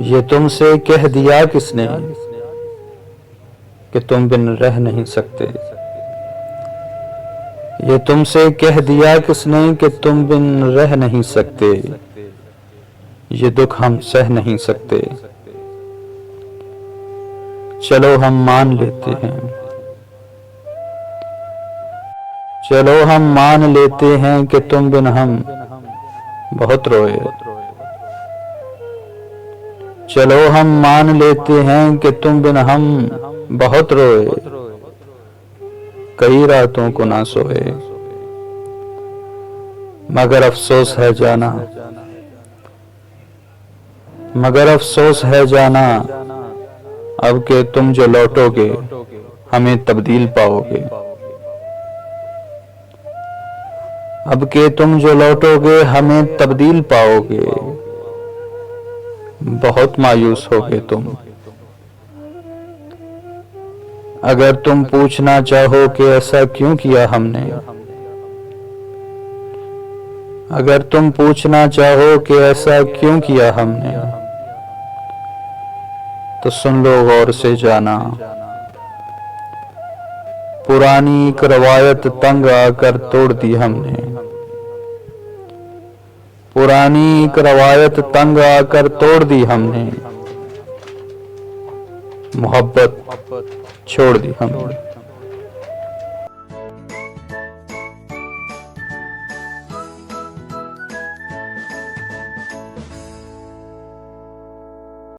ये तुमसे कह दिया किसने कि तुम बिन रह नहीं सकते। ये तुमसे कह दिया किसने कि तुम बिन रह नहीं सकते। ये दुख हम सह नहीं सकते। चलो हम मान लेते हैं, चलो हम मान लेते हैं कि तुम बिन हम बहुत रोए। चलो हम मान लेते हैं कि तुम बिन हम बहुत रोए। कई रातों को ना सोए, मगर अफसोस है जाना, मगर अफसोस है जाना अब के तुम जो लौटोगे हमें तब्दील पाओगे। अब के तुम जो लौटोगे हमें तब्दील पाओगे। बहुत मायूस होगे तुम अगर तुम पूछना चाहो कि ऐसा क्यों किया हमने। अगर तुम पूछना चाहो कि ऐसा क्यों किया हमने, तो सुन लो गौर से जाना, पुरानी एक रवायत तंग आकर तोड़ दी हमने। पुरानी एक रवायत तंग आकर तोड़ दी हमने। मोहब्बत छोड़ दी हमने।